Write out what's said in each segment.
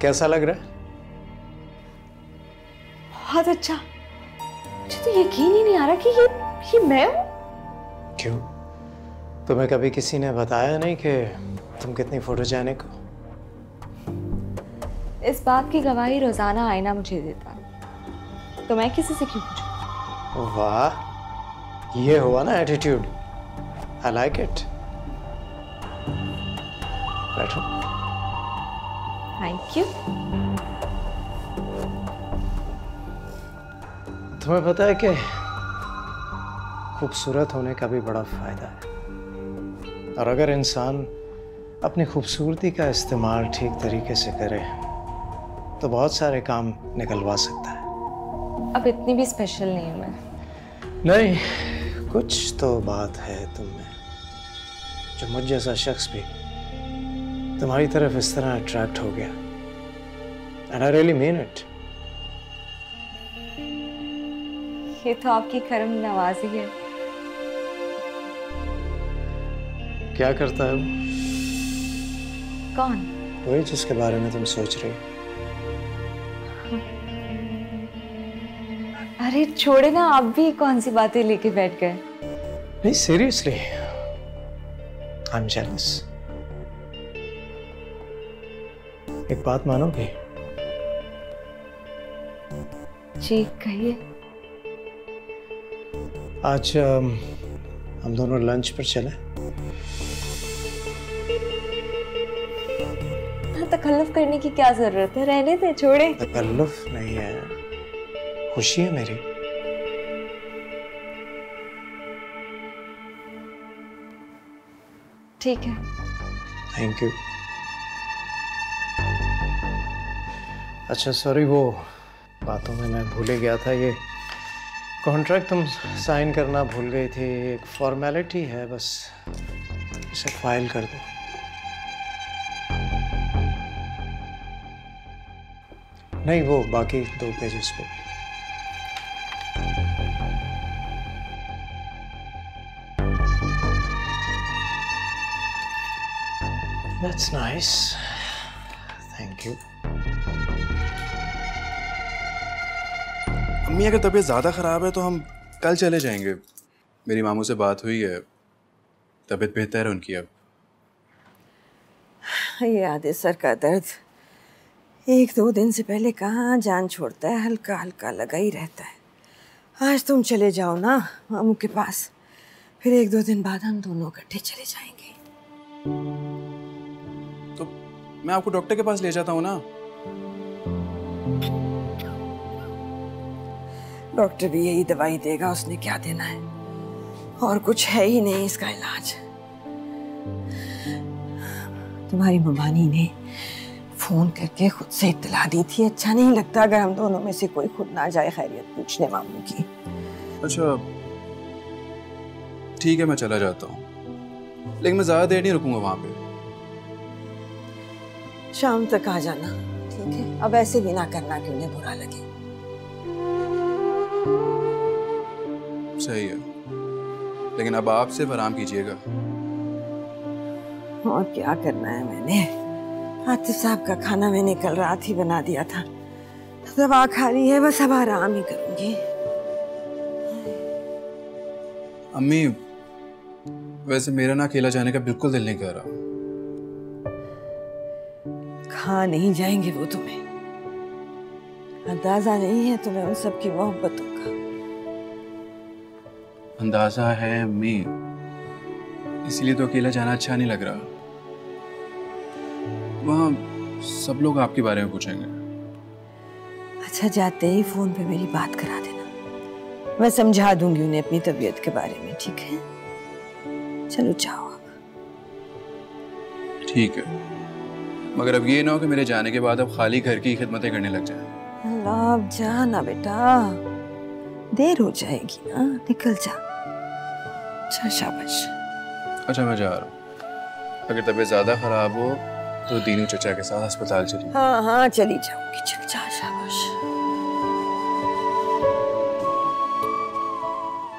कैसा लग रहा है? बहुत अच्छा। मुझे तो यकीन ही नहीं आ रहा कि ये मैं हूँ। क्यों? तुम्हें कभी किसी ने बताया नहीं कि तुम कितनी फोटोजेनिक हो? इस बात की गवाही रोजाना आईना मुझे देता है, तो मैं किसी से क्यों पूछूं? वाह, ये हुआ ना एटीट्यूड। I like it. बैठो। Thank you. तुम्हें पता है कि खूबसूरत होने का भी बड़ा फायदा है, और अगर इंसान अपनी खूबसूरती का इस्तेमाल ठीक तरीके से करे तो बहुत सारे काम निकलवा सकता है। अब इतनी भी स्पेशल नहीं हूँ मैं। नहीं, कुछ तो बात है तुम में जो मुझ जैसा शख्स भी तुम्हारी तरफ इस तरह अट्रैक्ट हो गया। And I really mean it. ये तो आपकी करम नवाजी है। क्या करता है वो? कौन? वही जिसके बारे में तुम सोच रही हो। अरे छोड़े ना, आप भी कौन सी बातें लेके बैठ गए। नहीं, सीरियसली आई एम जेलस। एक बात मानोगे? जी कहिए। आज हम दोनों लंच पर चले। तकल्लुफ करने की क्या जरूरत है, रहने दे, छोड़े। तकल्लुफ नहीं है, खुशी है मेरी। ठीक है। Thank you. अच्छा सॉरी, वो बातों में मैं भूल ही गया था। ये कॉन्ट्रैक्ट तुम साइन करना भूल गई थी। एक फॉर्मेलिटी है, बस इसे फाइल कर दो। नहीं, वो बाकी 2 पेजेस पे। That's nice. Thank you. अम्मी अगर तबीयत ज़्यादा ख़राब है तो हम कल चले जाएंगे। मेरी मामू से बात हुई है, तबीयत बेहतर है उनकी अब। याद है सर का दर्द 1-2 दिन से पहले कहाँ जान छोड़ता है, हल्का हल्का लगा ही रहता है। आज तुम चले जाओ ना मामू के पास, फिर 1-2 दिन बाद हम दोनों इकट्ठे चले जाएंगे। तो मैं आपको डॉक्टर के पास ले जाता हूँ ना। डॉक्टर भी यही दवाई देगा, उसने क्या देना है, और कुछ है ही नहीं इसका इलाज। तुम्हारी ममानी ने फोन करके खुद से इत्तला दी थी। अच्छा नहीं लगता अगर हम दोनों में से कोई खुद ना जाए खैरियत पूछने मामू की। अच्छा ठीक है, मैं चला जाता हूँ, लेकिन मैं ज़्यादा देर नहीं रुकूंगा वहाँ पे। शाम तक आ जाना, ठीक है? अब ऐसे भी ना करना कि उन्हें बुरा लगे। सही है, लेकिन अब आप सिर्फ आराम कीजिएगा। और क्या करना है, मैंने आतिफ साहब का खाना मैंने कल रात ही बना दिया था, दवा खा ली है, बस अब आराम ही करूंगी। अम्मी वैसे मेरा ना अकेला जाने का बिल्कुल दिल नहीं कर रहा। कहाँ नहीं जाएंगे वो तुम्हें, अंदाजा नहीं है तुम्हें उन सब की मोहब्बतों का। अंदाजा है अम्मी, इसलिए तो अकेला जाना अच्छा नहीं लग रहा। वहाँ सब लोग आपके बारे में पूछेंगे। अच्छा जाते ही फोन पे मेरी बात करा देना, मैं समझा दूंगी उन्हें अपनी तबीयत के बारे में, ठीक है? चलो जाओ अब। ठीक है, मगर अब ये ना हो कि मेरे जाने के बाद अब खाली घर की खिदमतें करने लग जाए। अल्लाह, अब जा ना बेटा, देर हो जाएगी ना, निकल जा। अच्छा शाबाश। अच्छा मैं जा रहा हूँ, अगर तबीयत ज्यादा खराब हो तो दीनू चचा के साथ अस्पताल चलिए। हाँ हाँ चली जाऊंगी, चल जा, शाबाश।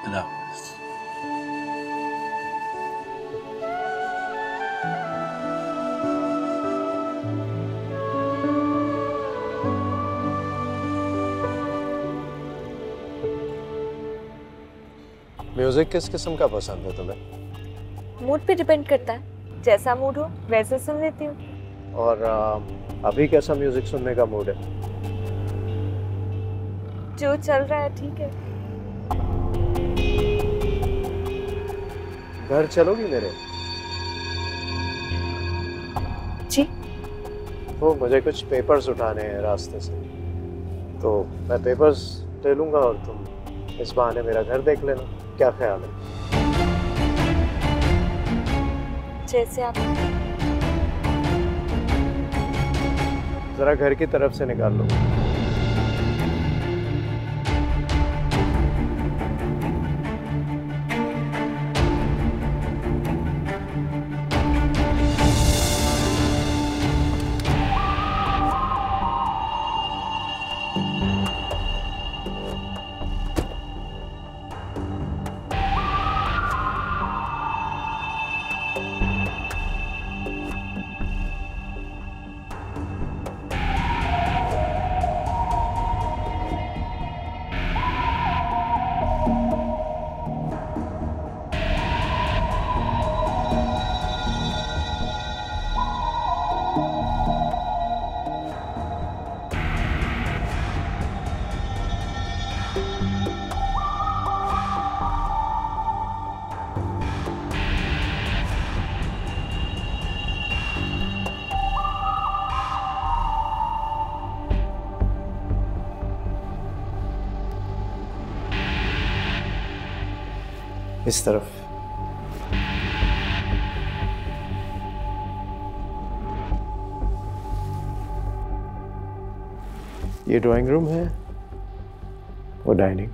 अल्लाह हाफ़िज़। म्यूजिक किस किस्म का पसंद है तुम्हें? मूड पे डिपेंड करता है, जैसा मूड हो वैसे सुन लेती हूँ। और अभी कैसा म्यूजिक सुनने का मूड है? जो चल रहा है ठीक है। घर चलोगी मेरे? जी। वो मुझे कुछ पेपर्स उठाने हैं रास्ते से, तो मैं पेपर्स ले लूंगा और तुम इस बहाने मेरा घर देख लेना, क्या ख्याल है? जैसे आप। जरा घर की तरफ से निकाल लो। इस तरफ। ये ड्राइंग रूम है, वो डाइनिंग।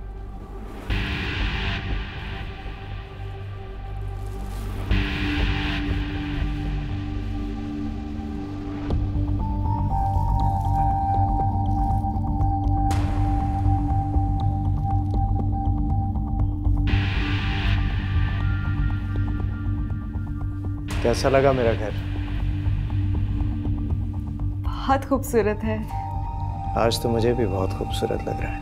कैसा लगा मेरा घर? बहुत खूबसूरत है। आज तो मुझे भी बहुत खूबसूरत लग रहा है।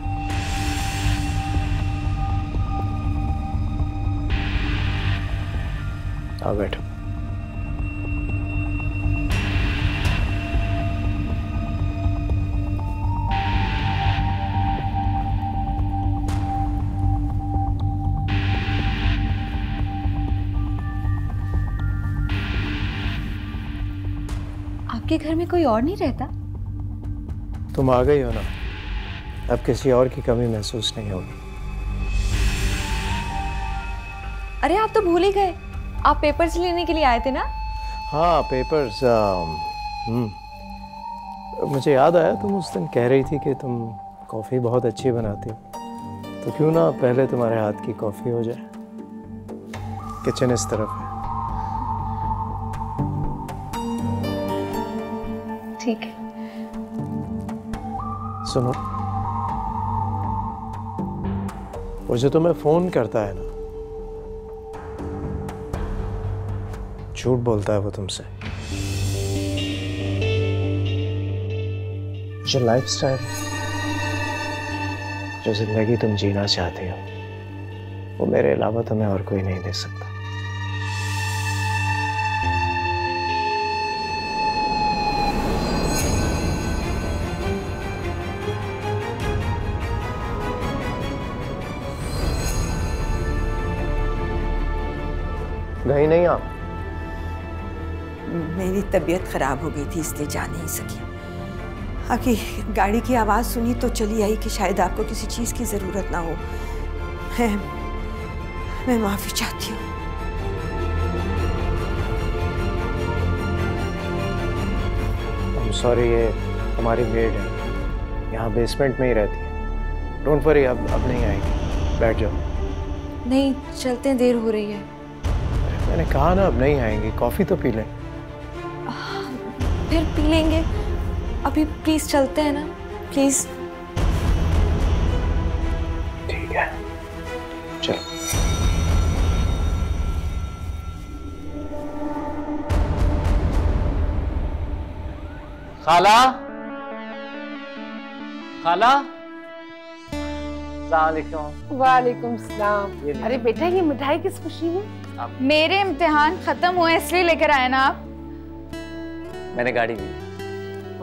आओ बैठो। आपके घर में कोई और नहीं रहता? तुम आ गई हो ना, अब किसी और की कमी महसूस नहीं होगी। अरे आप तो भूल ही गए, आप पेपर्स लेने के लिए आए थे ना? हाँ पेपर्स। मुझे याद आया, तुम उस दिन कह रही थी कि तुम कॉफ़ी बहुत अच्छी बनाती हो, तो क्यों ना पहले तुम्हारे हाथ की कॉफ़ी हो जाए। किचन इस तरफ है। ठीक है। सुनो, वो जो तुम्हें फोन करता है ना, झूठ बोलता है वो तुमसे। जो लाइफस्टाइल, जो जिंदगी तुम जीना चाहती हो, वो मेरे अलावा तुम्हें और कोई नहीं दे सकता। गई नहीं आप? मेरी तबीयत खराब हो गई थी इसलिए जा नहीं सकी। आखिर गाड़ी की आवाज़ सुनी तो चली आई कि शायद आपको किसी चीज़ की ज़रूरत ना हो। मैं माफ़ी चाहती हूँ। सॉरी, ये हमारी मेड है, यहाँ बेसमेंट में ही रहती है। डोंट वरी, अब नहीं आएगी, बैठ जाओ। नहीं चलते हैं, देर हो रही है। मैंने कहा ना अब नहीं आएंगी, कॉफ़ी तो पी लें। फिर पी लेंगे, अभी प्लीज चलते हैं ना, प्लीज। ठीक है, चलो। खाला, खाला, वालेकुम सलाम। अरे बेटा ये मिठाई किस खुशी में? मेरे इम्तिहान खत्म हुए इसलिए लेकर आए ना आप। मैंने गाड़ी ली।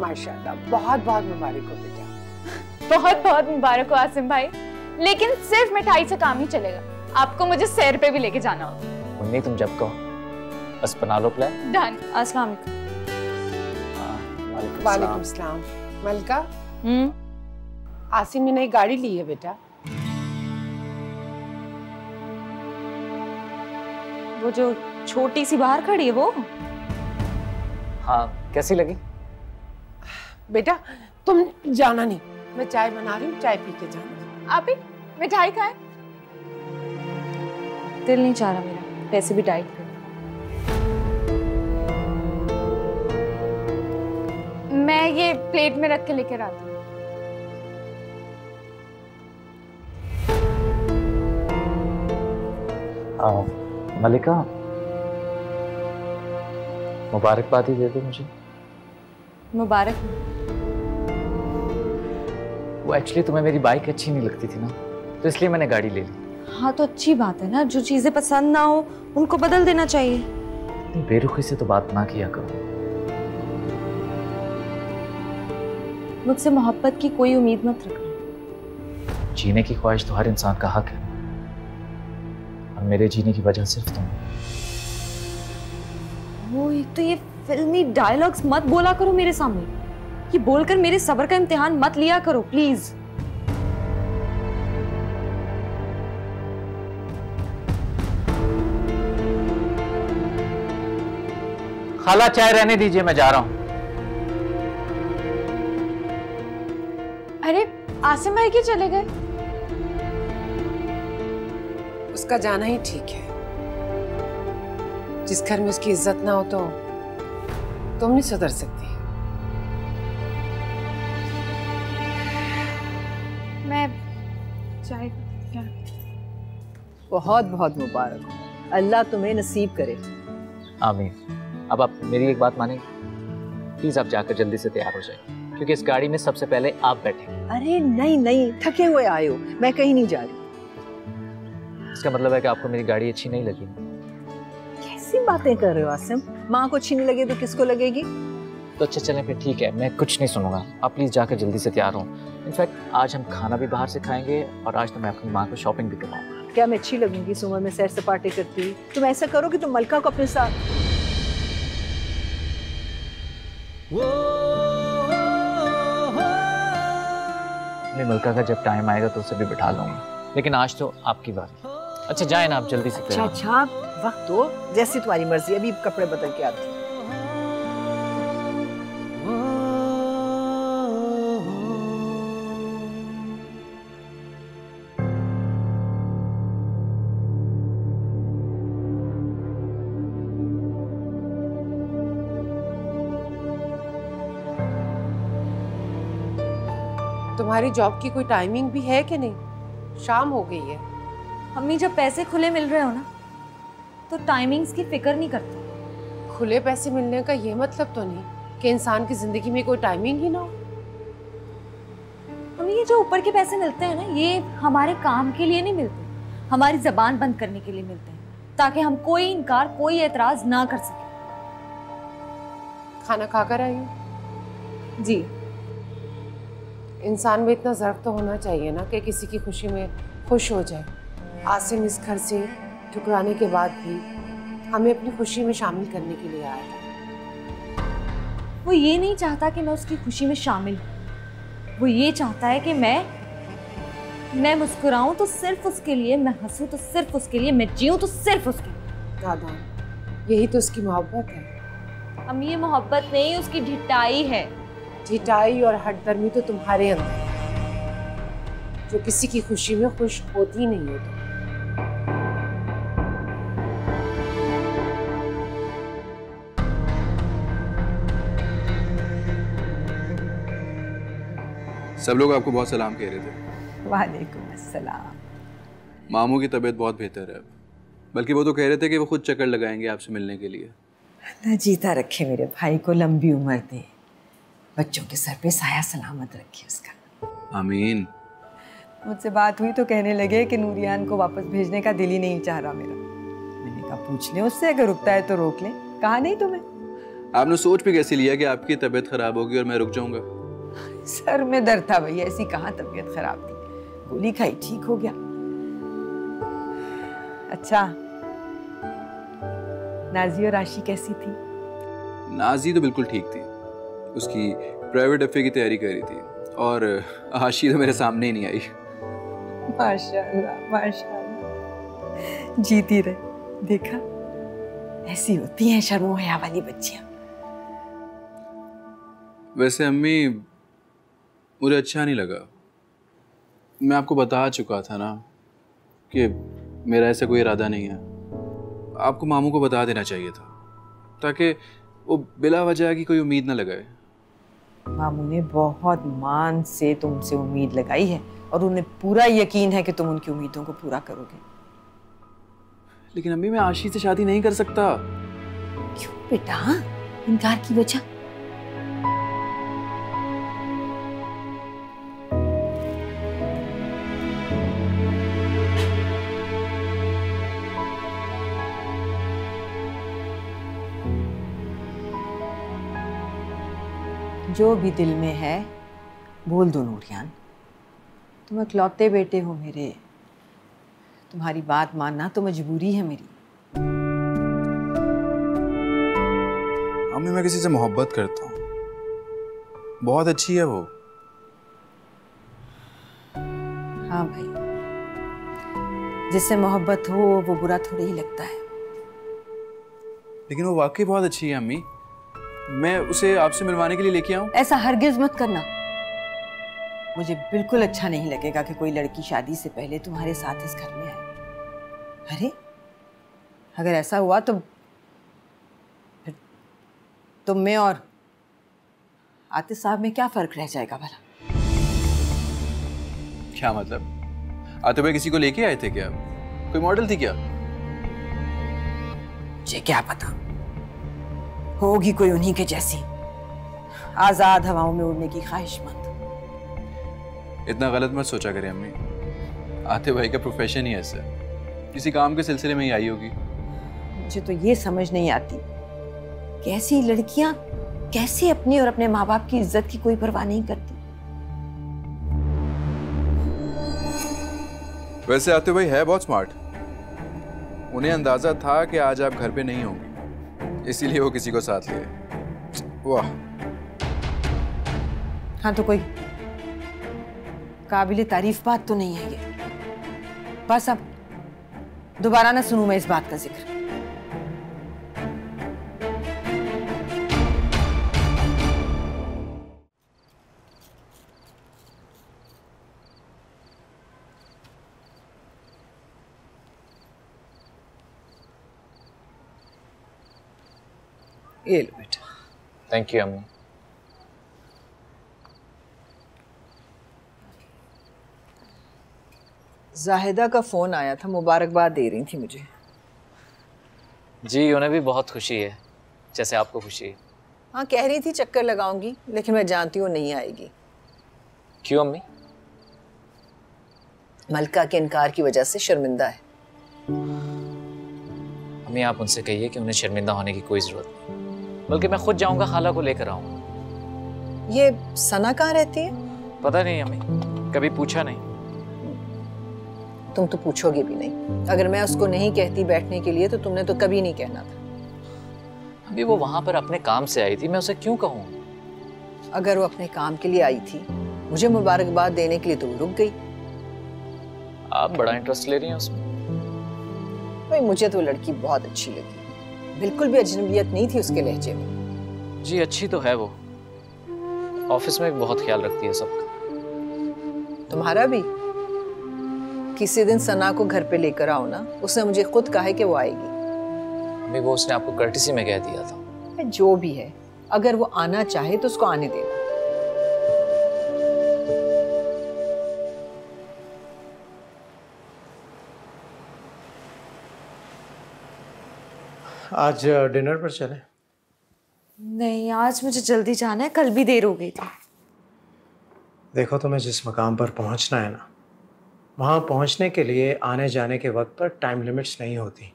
माशाल्लाह, बहुत बहुत मुबारक हो बेटा। बहुत बहुत मुबारक हो आसिम भाई, लेकिन सिर्फ मिठाई से काम नहीं चलेगा, आपको मुझे सैर पे भी लेके जाना होगा। मुन्नी तुम जब कहो बस बना लो प्लान। डन। अस्सलाम वालेकुम सलाम। मलका, आसिम ने नई गाड़ी ली है बेटा। वो जो छोटी सी बाहर खड़ी है वो? हाँ, कैसी लगी? बेटा तुम जाना नहीं, मैं चाय बना रही हूँ, चाय पी के जाना। आप ही मिठाई खाएं? दिल नहीं चाह रहा मेरा, वैसे भी डाइट पे। मैं ये प्लेट में रख के लेकर आती हूँ। मलिका, मुबारकबाद ही दे दो मुझे। मुबारक। वो एक्चुअली तुम्हें मेरी बाइक अच्छी नहीं लगती थी ना, तो इसलिए मैंने गाड़ी ले ली। हाँ तो अच्छी बात है ना, जो चीजें पसंद ना हो उनको बदल देना चाहिए। इतनी बेरुखी से तो बात ना किया करो। मुझसे मोहब्बत की कोई उम्मीद मत रखना। जीने की ख्वाहिश तो हर इंसान का हक है, और मेरे जीने की वजह सिर्फ तुम। वो एक तो ये फिल्मी डायलॉग्स मत बोला करो मेरे सामने, ये बोलकर मेरे सब्र का इम्तिहान मत लिया करो प्लीज। खाला चाय रहने दीजिए, मैं जा रहा हूं। अरे आसिम भाई क्यों चले गए? उसका जाना ही ठीक है। जिस घर में उसकी इज्जत ना हो तो तुम नहीं सुधर सकती। मैं चाय क्या? बहुत बहुत मुबारक हो, अल्लाह तुम्हें नसीब करे। आमीन। अब आप मेरी एक बात मानेंगे? प्लीज आप जाकर जल्दी से तैयार हो जाए, क्योंकि इस गाड़ी में सबसे पहले आप बैठे। अरे नहीं नहीं, थके हुए आए हो, मैं कहीं नहीं जा रही। इसका मतलब है कि आपको मेरी गाड़ी अच्छी नहीं लगी? कैसी बातें कर रहे हो आसिम? माँ को अच्छी नहीं लगे तो किसको लगेगी? तो अच्छा चलें फिर, ठीक है, मैं कुछ नहीं सुनूंगा। आप प्लीज जाकर जल्दी से तैयार हो। इनफैक्ट आज हम खाना भी बाहर से खाएंगे, और आज तो मैं अपनी माँ को शॉपिंग भी करवाऊंगा। क्या मैं अच्छी लगूंगी सुबह में सैर सपाटे करती हुई? तुम ऐसा करो कि तुम मलका को अपने साथ। मैं मलका का जब टाइम आएगा तो उसे भी बिठा लूंगा, लेकिन आज तो आपकी बात। अच्छा जाए ना आप जल्दी से। अच्छा अच्छा, वक्त दो, जैसी तुम्हारी मर्जी, अभी कपड़े बदल के आती हूँ। तुम्हारी जॉब की कोई टाइमिंग भी है कि नहीं? शाम हो गई है। अम्मी जब पैसे खुले मिल रहे हो ना तो टाइमिंग्स की फिक्र नहीं करती। खुले पैसे मिलने का ये मतलब तो नहीं कि इंसान की जिंदगी में कोई टाइमिंग ही ना हो। अम्मी ये जो ऊपर के पैसे मिलते हैं ना, ये हमारे काम के लिए नहीं मिलते, हमारी जबान बंद करने के लिए मिलते हैं, ताकि हम कोई इनकार कोई एतराज ना कर सके। खाना खाकर आई हो? जी। इंसान में इतना ज़र्फ तो होना चाहिए ना कि किसी की खुशी में खुश हो जाए। आसिम इस घर से ठुकराने के बाद भी हमें अपनी खुशी में शामिल करने के लिए आया था। वो ये नहीं चाहता कि मैं उसकी खुशी में शामिल हूँ, वो ये चाहता है कि मैं मुस्कुराऊं तो सिर्फ उसके लिए, मैं हंसूं तो सिर्फ उसके लिए, मैं जीऊं तो सिर्फ उसके लिए। दादा, यही तो उसकी मोहब्बत है। हम ये मोहब्बत नहीं, उसकी ढिठाई है। ढिठाई और हठधर्मी तो तुम्हारे अंदर है, जो किसी की खुशी में खुश होती नहीं हो तुम। सब लोग आपको बहुत सलाम कह रहे थे। वालेकुम अस्सलाम। मामू की तबीयत बहुत बेहतर है, बल्कि वो तो कह रहे थे कि वो खुद चक्कर लगाएंगे आपसे मिलने के लिए। अल्लाह जीता रखे मेरे भाई को, लंबी उम्र दे, बच्चों के सर पे साया सलामत रखे उसका। आमीन। मुझसे बात हुई तो कहने लगे कि नूरियान को वापस भेजने का दिल ही नहीं चाह रहा मेरा। मैंने कहा पूछ ले उससे, अगर रुकता है तो रोक ले। कहा नहीं तुम्हें? आपने सोच भी कैसे लिया कि आपकी तबीयत खराब होगी और मैं रुक जाऊंगा? सर में दर्द था भैया, ऐसी कहाँ तबीयत खराब थी, गोली खाई ठीक हो गया। अच्छा, नाजी और आशी कैसी थी? नाजी तो बिल्कुल ठीक थी, उसकी प्राइवेट अफेयर की तैयारी कर रही थी, और आशी तो मेरे सामने ही नहीं आई। माशाल्लाह माशाल्लाह, जीती रहे। देखा, ऐसी होती हैं शर्मो हया वाली बच्चियां। वैसे अम्मी, मुझे अच्छा नहीं लगा। मैं आपको बता चुका था ना कि मेरा ऐसा कोई इरादा नहीं है। आपको मामू को बता देना चाहिए था, ताकि वो बिला वजह की कोई उम्मीद ना लगाए। मामू ने बहुत मान से तुमसे उम्मीद लगाई है और उन्हें पूरा यकीन है कि तुम उनकी उम्मीदों को पूरा करोगे। लेकिन अम्मी, मैं आशी से शादी नहीं कर सकता। क्यों बेटा, इनकार की वजह? जो भी दिल में है बोल दो नूरियान। तुम इकलौते बेटे हो मेरे, तुम्हारी बात मानना तो मजबूरी है मेरी। अम्मी, मैं किसी से मोहब्बत करता हूँ, बहुत अच्छी है वो। हाँ भाई, जिससे मोहब्बत हो वो बुरा थोड़ी ही लगता है। लेकिन वो वाकई बहुत अच्छी है अम्मी, मैं उसे आपसे मिलवाने के लिए लेके आऊं? ऐसा हरगिज मत करना। मुझे बिल्कुल अच्छा नहीं लगेगा कि कोई लड़की शादी से पहले तुम्हारे साथ इस घर में आए। अरे अगर ऐसा हुआ तो फिर तुम में और आतिफ साहब में क्या फर्क रह जाएगा भला? क्या मतलब? आतिफ भाई किसी को लेके आए थे क्या? कोई मॉडल थी क्या? मुझे क्या पता, होगी कोई उन्हीं के जैसी, आजाद हवाओं में उड़ने की ख्वाहिशमंद। इतना गलत मत सोचा करें अम्मी, आतिफ भाई का प्रोफेशन ही ऐसा है, किसी काम के सिलसिले में ही आई होगी। मुझे तो ये समझ नहीं आती कि ऐसी लड़कियां कैसे अपनी और अपने माँ बाप की इज्जत की कोई परवाह नहीं करती। वैसे आतिफ भाई है बहुत स्मार्ट, उन्हें अंदाजा था कि आज आप घर पे नहीं होंगे, इसीलिए वो किसी को साथ लिए। वाह। हाँ, तो कोई काबिले तारीफ बात तो नहीं है ये। बस अब दोबारा ना सुनूं मैं इस बात का जिक्र। ये लो बेटा। थैंक यू अम्मी। जाहिदा का फोन आया था, मुबारकबाद दे रही थी मुझे। जी, उन्हें भी बहुत खुशी है, जैसे आपको खुशी है। हाँ, कह रही थी चक्कर लगाऊंगी, लेकिन मैं जानती हूँ नहीं आएगी। क्यों अम्मी? मलका के इनकार की वजह से शर्मिंदा है। अम्मी, आप उनसे कहिए कि उन्हें शर्मिंदा होने की कोई ज़रूरत नहीं, बल्कि मैं खुद जाऊंगा, खाला को लेकर आऊंगा। ये सना कहाँ रहती है? पता नहीं अम्मी, कभी पूछा नहीं। तुम तो पूछोगे भी नहीं। अगर मैं उसको नहीं कहती बैठने के लिए तो तुमने तो कभी नहीं कहना था। अभी वो वहां पर अपने काम से आई थी, मैं उसे क्यों कहूँ? अगर वो अपने काम के लिए आई थी, मुझे मुबारकबाद देने के लिए तो वो रुक गई। आप बड़ा इंटरेस्ट ले रही हैं उसमें। भाई, मुझे तो लड़की बहुत अच्छी लगी, बिल्कुल भी अजनबियत नहीं थी उसके लहजे में। जी, अच्छी तो है वो, ऑफिस में भी बहुत ख्याल रखती है सबका। तुम्हारा भी? किसी दिन सना को घर पे लेकर आओ ना, उसने मुझे खुद कहा है कि वो आएगी। अभी वो उसने आपको कर्टिसी में कह दिया था। जो भी है, अगर वो आना चाहे तो उसको आने देना। आज डिनर पर चले? नहीं, आज मुझे जल्दी जाना है, कल भी देर हो गई थी। देखो, तुम्हें जिस मकाम पर पहुंचना है ना, वहाँ पहुँचने के लिए आने जाने के वक्त पर टाइम लिमिट्स नहीं होती।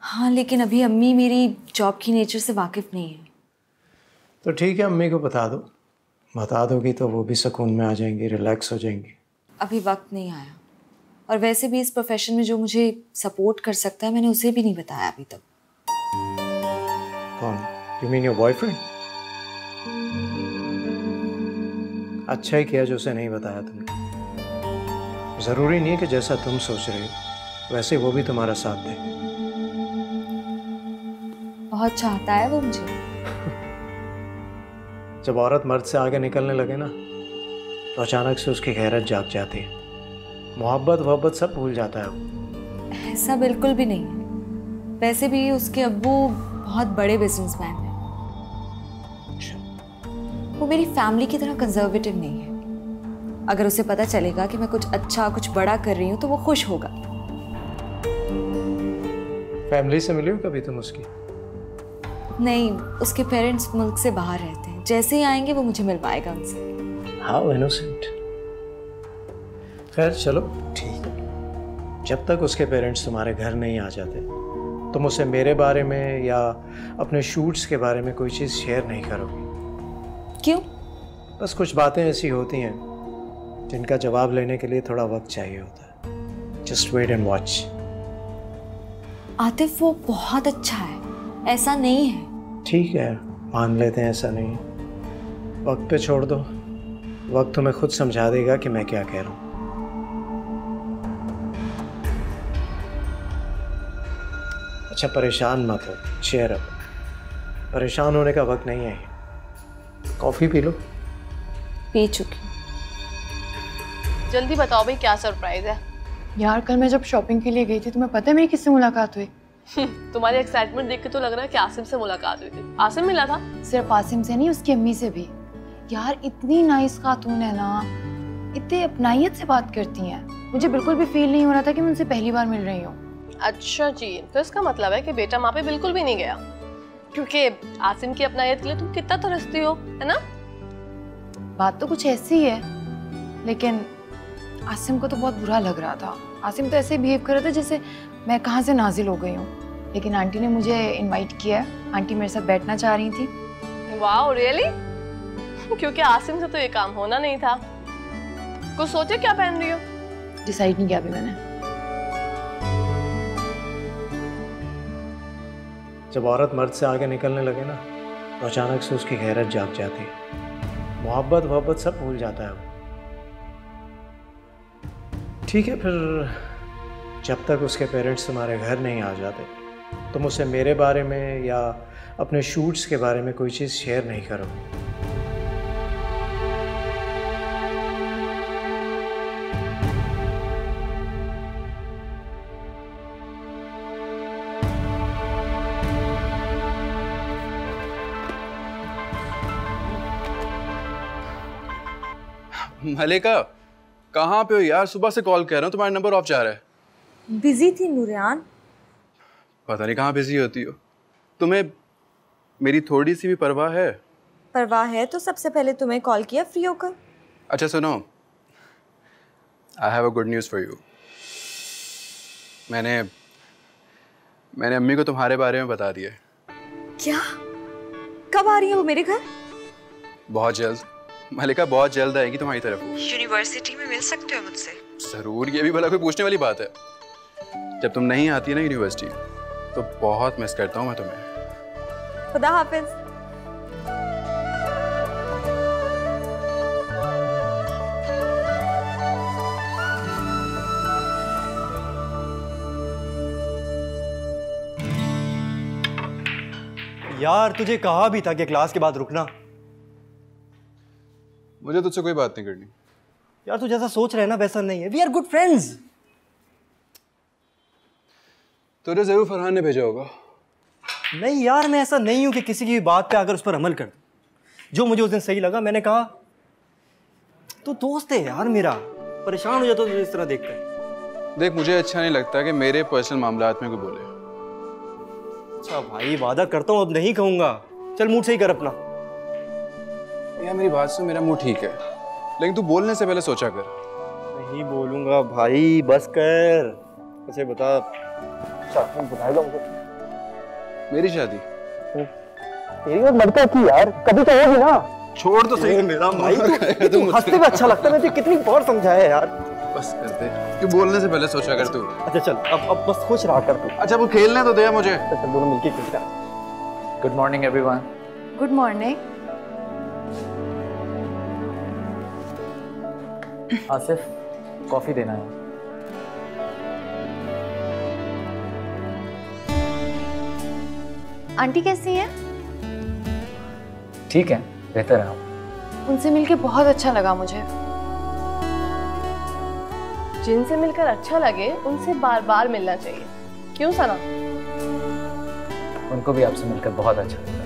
हाँ, लेकिन अभी अम्मी मेरी जॉब की नेचर से वाकिफ़ नहीं है। तो ठीक है, अम्मी को बता दो। बता दोगी तो वो भी सुकून में आ जाएंगी, रिलैक्स हो जाएंगी। अभी वक्त नहीं आया, और वैसे भी इस प्रोफेशन में जो मुझे सपोर्ट कर सकता है मैंने उसे भी नहीं बताया अभी तक। कौन? You mean your boyfriend? अच्छा ही किया जो उसे नहीं बताया तुमने। ज़रूरी नहीं है कि जैसा तुम सोच रहे हो वैसे वो भी तुम्हारा साथ दे। बहुत चाहता है वो मुझे। जब औरत मर्द से आगे निकलने लगे ना तो अचानक से उसकी गैरत जाग जाती है। मोहब्बत सब भूल जाता है वो। ऐसा बिल्कुल भी नहीं है। वैसे भी उसके अब्बू बहुत बड़े बिजनेसमैन हैं। वो मेरी फैमिली की तरह कंजर्वेटिव नहीं है। अगर उसे पता चलेगा कि मैं कुछ अच्छा कुछ बड़ा कर रही हूँ तो वो खुश होगा। फैमिली से मिली हो कभी तुम उसकी? नहीं, उसके पेरेंट्स मुल्क से बाहर रहते हैं। जैसे ही आएंगे वो मुझे मिलवाएगा उनसे। How innocent. खैर चलो ठीक है। जब तक उसके पेरेंट्स तुम्हारे घर नहीं आ जाते तुम उसे मेरे बारे में या अपने शूट्स के बारे में कोई चीज़ शेयर नहीं करोगी। क्यों? बस कुछ बातें ऐसी होती हैं जिनका जवाब लेने के लिए थोड़ा वक्त चाहिए होता है। Just wait and watch. Atif वो बहुत अच्छा है, ऐसा नहीं है। ठीक है, मान लेते हैं ऐसा नहीं है। वक्त पे छोड़ दो, वक्त तुम्हें खुद समझा देगा कि मैं क्या कह रहा हूँ। अच्छा परेशान मत हो, चेयर अप। परेशान होने का वक्त नहीं है। Coffee P low. पी चुकी। जल्दी बताओ भाई क्या सरप्राइज है? यार कल मैं जब शॉपिंग के लिए गई थी तुम्हें पता है मेरी किससे मुलाकात हुई? तुम्हारी एक्साइटमेंट देख के तो लग रहा है कि आसिम से मुलाकात हुई थी। आसिम मिला था? सिर्फ आसिम से नहीं, उसकी अम्मी से भी। यार इतनी नाइस खातून है ना, इतने अपनाइयत से बात करती हैं। मुझे बिल्कुल भी फील नहीं हो रहा था कि मैं उनसे पहली बार मिल रही हूँ। अच्छा जी, तो इसका मतलब है कि बेटा वहाँ पे बिल्कुल भी नहीं गया, क्योंकि आसिम की अपनाइयत के लिए तुम कितना तरसती हो, है ना? बात तो कुछ ऐसी है, लेकिन आसिम को तो बहुत बुरा लग रहा था। आसिम तो ऐसे बिहेव कर रहा था जैसे मैं कहाँ से नाजिल हो गई हूँ। लेकिन आंटी ने मुझे इनवाइट किया है। आंटी मेरे साथ बैठना चाह रही थी। वाह रियली? क्योंकि आसिम से तो ये काम होना नहीं था। कुछ सोचे क्या पहन रही हो? डिसाइड नहीं किया अभी मैंने। जब औरत मर्द से आगे निकलने लगे ना तो अचानक से उसकी गैरत जाग जाती है। मोहब्बत सब भूल जाता है वो। ठीक है, फिर जब तक उसके पेरेंट्स तुम्हारे घर नहीं आ जाते तुम उसे मेरे बारे में या अपने शूट्स के बारे में कोई चीज़ शेयर नहीं करोगे। मलिका कहाँ पे हो यार? सुबह से कॉल कर रहा हूँ, तुम्हारा नंबर ऑफ जा रहा है। बिजी थी नूरियान। पता नहीं कहाँ बिजी होती हो। तुम्हें मेरी थोड़ी सी भी परवाह है? परवाह है तो सबसे पहले तुम्हें कॉल किया फ्री होकर। अच्छा सुनो, I have a good news for you. मैंने अम्मी को तुम्हारे बारे में बता दिया। क्या? कब आ रही है वो मेरे घर? बहुत जल्द मलिका, बहुत जल्द आएगी तुम्हारी तरफ। यूनिवर्सिटी में मिल सकते हो मुझसे? जरूर, ये भी भला कोई पूछने वाली बात है? जब तुम नहीं आती है ना यूनिवर्सिटी तो बहुत मिस करता हूँ मैं तुम्हें। खुदा हाफिज। यार तुझे कहा भी था कि क्लास के बाद रुकना। मुझे तुझसे कोई बात नहीं करनी। यार तू जैसा सोच रहा है ना वैसा नहीं है। We are good friends. तुझे जरूर फरहान ने भेजा होगा। नहीं यार, मैं ऐसा नहीं हूं कि किसी की भी बात पे आकर उस पर अमल कर दूं। जो मुझे उस दिन सही लगा मैंने कहा। तू दोस्त है यार मेरा, परेशान हो जाता तुझे इस तरह देखकर। देख, मुझे अच्छा नहीं लगता कि मेरे पर्सनल मामलात में कोई बोले। अच्छा भाई, वादा करता हूँ अब नहीं कहूंगा। चल मूड सही कर अपना। यार मेरी बात सुन, मेरा मूड ठीक है लेकिन तू बोलने से पहले सोचा कर। नहीं बोलूंगा भाई, बस कर। अच्छा बता, शादी बताएगा मुझे? मेरी शादी? तेरी और मरता की यार, कभी तो होगी ना। छोड़ तो सही मेरा भाई, तू हंसते में अच्छा लगता है। मैं कितनी बार समझाया यार। बस कर दे, तू बोलने से पहले सोचा कर तू। अच्छा चल, अब बस खुश रहा कर तू। अच्छा वो खेलने तो दे मुझे। चल दोनों मिलके खेलते हैं। Good morning everyone. Good morning. Asif, coffee देना है। आंटी कैसी है? ठीक है, बेहतर है आप। उनसे मिलके बहुत अच्छा लगा मुझे। जिनसे मिलकर अच्छा लगे उनसे बार बार मिलना चाहिए, क्यों सना? उनको भी आपसे मिलकर बहुत अच्छा लगा।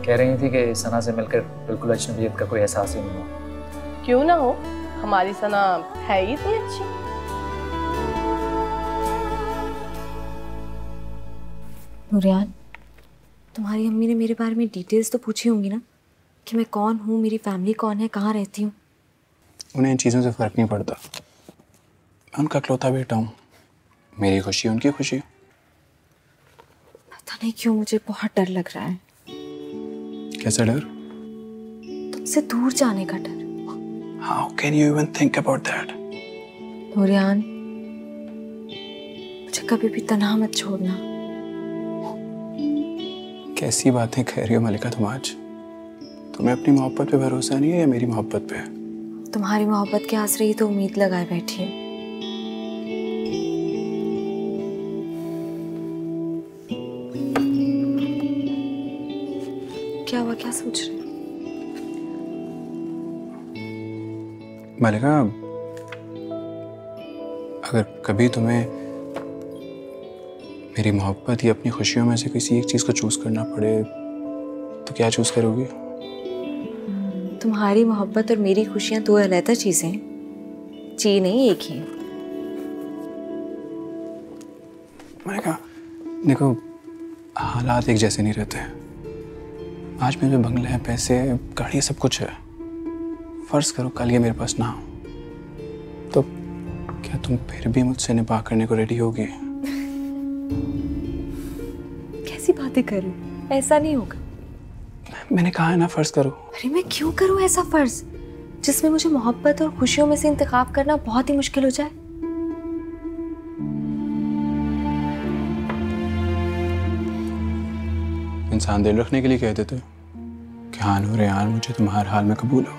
कह रही थी कि सना से मिलकर बिल्कुल अजनबियत का कोई एहसास ही नहीं हुआ। क्यों ना हो, हमारी सना है ही इतनी अच्छी। नूरियान, तुम्हारी अम्मी ने मेरे बारे में डिटेल्स तो पूछी होंगी ना, कि मैं कौन हूँ, मेरी फैमिली कौन है, कहाँ रहती हूँ? उन्हें इन चीज़ों से फ़र्क नहीं पड़ता। मैं उनका इकलौता बेटा हूँ, मेरी खुशी उनकी खुशी। पता नहीं क्यों मुझे बहुत डर लग रहा है। कैसा डर? तुमसे दूर जाने का डर। How can you even think about that? नूरियान, मुझे कभी भी तन्हा मत छोड़ना। कैसी बातें कह रही हो मलिका तुम आज? तुम्हें अपनी मोहब्बत पे भरोसा नहीं है या मेरी मोहब्बत पे? तुम्हारी मोहब्बत के आसरे ही तो उम्मीद लगाए बैठी है। क्या हुआ, क्या सोच रहे? मलिका, अगर कभी तुम्हें मेरी मोहब्बत या अपनी खुशियों में से किसी एक चीज़ को चूज़ करना पड़े तो क्या चूज़ करोगी? तुम्हारी मोहब्बत और मेरी खुशियां दो अलग चीजें हैं, जी नहीं एक ही है। मैंने कहा देखो, हालात एक जैसे नहीं रहते। आज मेरे बंगले हैं, पैसे, गाड़ी, सब कुछ है। फर्ज करो कल ये मेरे पास ना हो, तो क्या तुम फिर भी मुझसे निकाह करने को रेडी होगी? कैसी बातें कर रहे हो? ऐसा नहीं होगा। मैंने कहा है ना, फर्ज करो। अरे मैं क्यों करूं ऐसा फर्ज जिसमें मुझे मोहब्बत और खुशियों में से इंतखाब करना बहुत ही मुश्किल हो जाए? इंसान दिल रखने के लिए कहते थे कि हाँ नूरियान, मुझे तुम हर हाल में कबूल हो।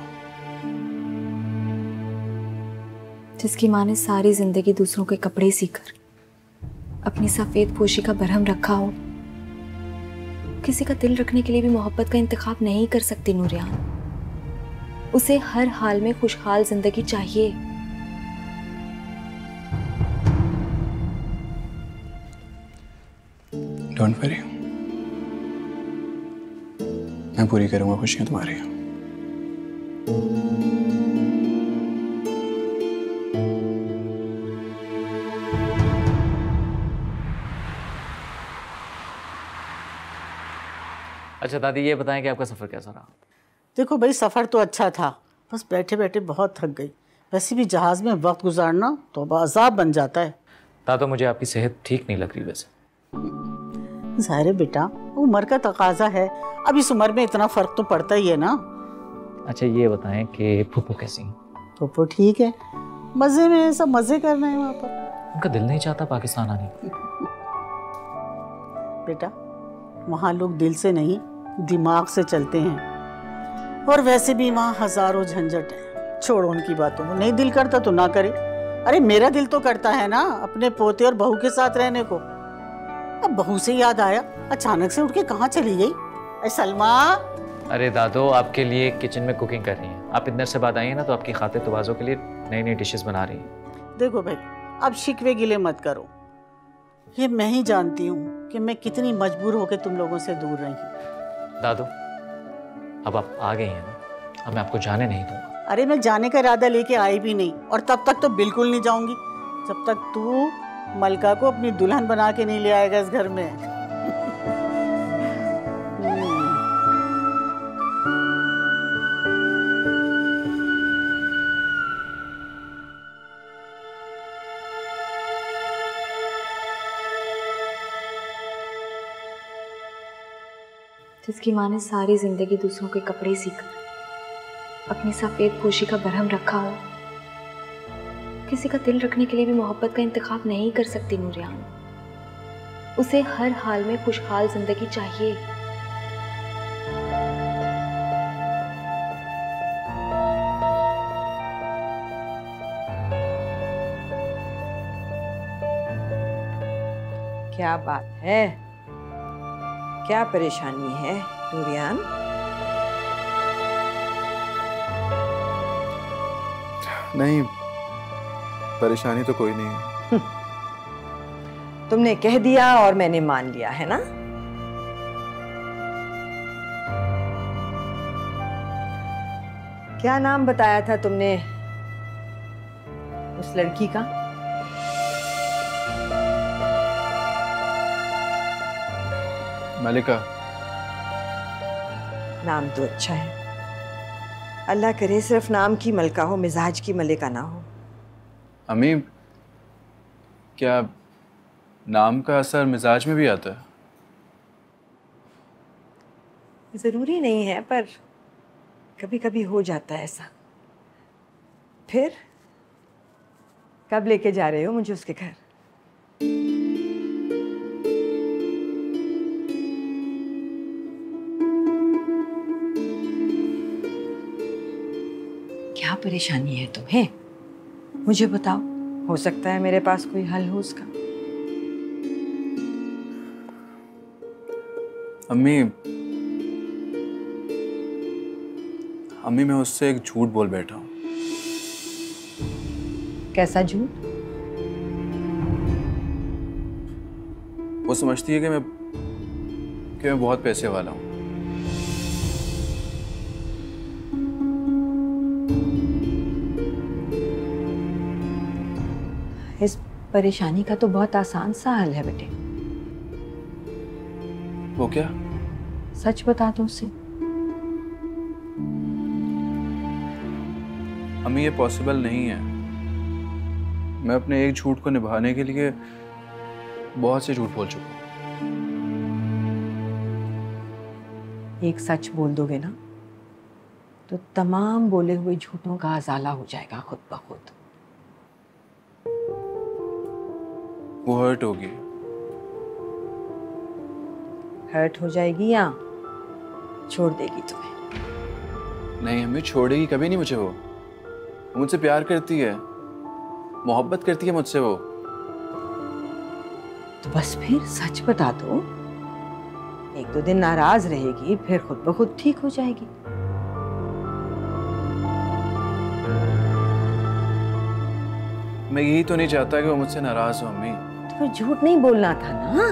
जिसकी माँ ने सारी जिंदगी दूसरों के कपड़े सीकर अपनी सफेद पोशी का बरहम रखा हो, किसी का दिल रखने के लिए भी मोहब्बत का इंतखाब नहीं कर सकती नूरियान। उसे हर हाल में खुशहाल जिंदगी चाहिए। डोंट वरी, मैं पूरी करूंगा खुशियां तुम्हारी। अच्छा दादी, ये बताएं कि आपका सफ़र कैसा रहा? देखो भाई, सफ़र तो अच्छा था, बस बैठे बैठे बहुत थक गई। वैसे भी जहाज़ में वक्त गुजारना तो अज़ाब बन जाता है। दादो, मुझे आपकी सेहत ठीक नहीं लग रही वैसे। ज़ाहिर है बेटा, उम्र का तकाजा है, अब इस उम्र में इतना फ़र्क तो पड़ता ही है ना। अच्छा ये बताएं कि फूफू कैसी हैं? फूफू ठीक है, मज़े में, सब मज़े कर रहे हैं वहाँ पर। उनका दिल नहीं चाहता पाकिस्तान आने का? बेटा, वहाँ लोग दिल से नहीं दिमाग से चलते हैं, और वैसे भी वहाँ हज़ारों झंझट है। छोड़ो उनकी बातों को, नहीं दिल करता तो ना करे। अरे मेरा दिल तो करता है ना अपने पोते और बहू के साथ रहने को। अब बहू से याद आया, अचानक से उठ के कहाँ चली गई? अरे सलमा! अरे दादो, आपके लिए किचन में कुकिंग कर रही हैं। आप इधर से बाद आई हैं ना, तो आपकी खातिर तवाज़ो के लिए नई नई डिशेस बना रही हैं। देखो भाई, अब शिकवे गिले मत करो। ये मैं ही जानती हूँ कि मैं कितनी मजबूर होकर तुम लोगों से दूर रही। दादो, अब आप आ गई हैं ना, अब मैं आपको जाने नहीं दूंगा। अरे मैं जाने का इरादा लेके आई भी नहीं, और तब तक तो बिल्कुल नहीं जाऊंगी जब तक तू मलका को अपनी दुल्हन बना के नहीं ले आएगा इस घर में। जिसकी माँ ने सारी जिंदगी दूसरों के कपड़े सीकर अपनी सफेद पोशी का बरहम रखा हो, किसी का दिल रखने के लिए भी मोहब्बत का इंतखाब नहीं कर सकती नूरियान। उसे हर हाल में खुशहाल जिंदगी चाहिए। क्या बात है, क्या परेशानी है नूरियान? नहीं, परेशानी तो कोई नहीं है। तुमने कह दिया और मैंने मान लिया है ना? क्या नाम बताया था तुमने उस लड़की का? मलिका। नाम तो अच्छा है। अल्लाह करे सिर्फ नाम की मलका हो, मिजाज की मलिका ना हो। अम्मी, क्या नाम का असर मिजाज में भी आता है? जरूरी नहीं है, पर कभी कभी हो जाता है ऐसा। फिर कब लेके जा रहे हो मुझे उसके घर? क्या परेशानी है तुम्हें? मुझे बताओ, हो सकता है मेरे पास कोई हल हो उसका। अम्मी, मैं उससे एक झूठ बोल बैठा हूँ। कैसा झूठ? वो समझती है कि मैं बहुत पैसे वाला हूँ। इस परेशानी का तो बहुत आसान सा हल है बेटे। वो क्या? सच बता दो उसे। अम्मी, ये पॉसिबल नहीं है। मैं अपने एक झूठ को निभाने के लिए बहुत से झूठ बोल चुका हूँ। एक सच बोल दोगे ना तो तमाम बोले हुए झूठों का अजाला हो जाएगा खुद ब खुद। वो हर्ट होगी। हर्ट हो जाएगी या छोड़ देगी तुम्हें? नहीं अम्मी, छोड़ेगी कभी नहीं मुझे। वो मुझसे प्यार करती है, मोहब्बत करती है मुझसे वो। तो बस फिर सच बता दो। एक दो दिन नाराज रहेगी, फिर खुद ब खुद ठीक हो जाएगी। मैं यही तो नहीं चाहता कि वो मुझसे नाराज हो अम्मी। तो फिर झूठ नहीं बोलना था ना।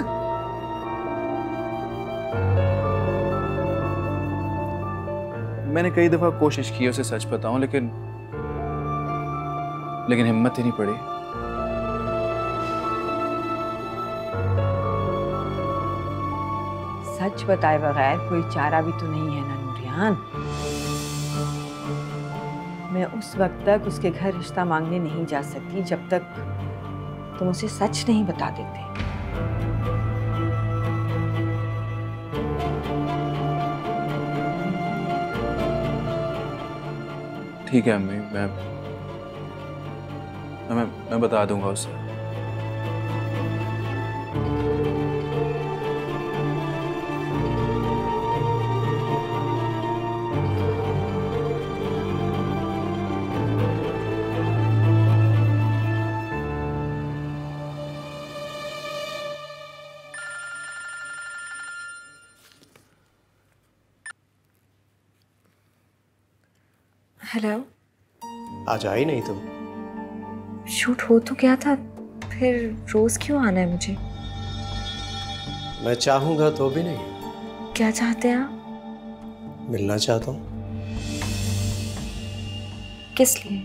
मैंने कई दफा कोशिश की उसे सच बताऊं, लेकिन हिम्मत ही नहीं पड़ी। सच बताए बगैर कोई चारा भी तो नहीं है ना नूरियान। मैं उस वक्त तक उसके घर रिश्ता मांगने नहीं जा सकती जब तक तुम उसे सच नहीं बता देते। ठीक है अम्मी, मैं बता दूंगा उसे। हेलो। आज आई नहीं तुम? शूट हो तो क्या था, फिर रोज क्यों आना है मुझे? मैं चाहूंगा तो भी नहीं। क्या चाहते हैं आप? मिलना चाहता हूँ। किस लिए?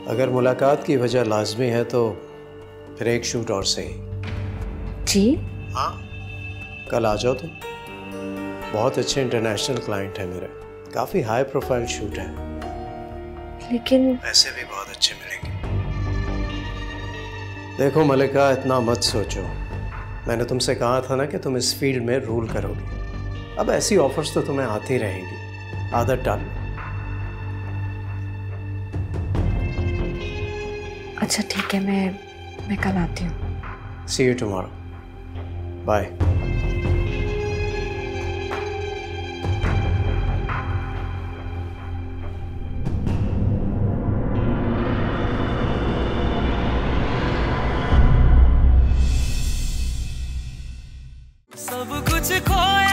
अगर मुलाकात की वजह लाजमी है तो फिर एक शूट और सही। जी? हाँ, कल आ जाओ तुम। बहुत अच्छे इंटरनेशनल क्लाइंट है मेरे, काफ़ी हाई प्रोफाइल शूट है, लेकिन पैसे भी बहुत अच्छे मिलेंगे। देखो मलिका, इतना मत सोचो। मैंने तुमसे कहा था ना कि तुम इस फील्ड में रूल करोगी। अब ऐसी ऑफर्स तो तुम्हें आती रहेंगी, आदत डाल लो। अच्छा ठीक है, मैं कल आती हूँ। सी यू टुमारो। बाय। सब कुछ खोया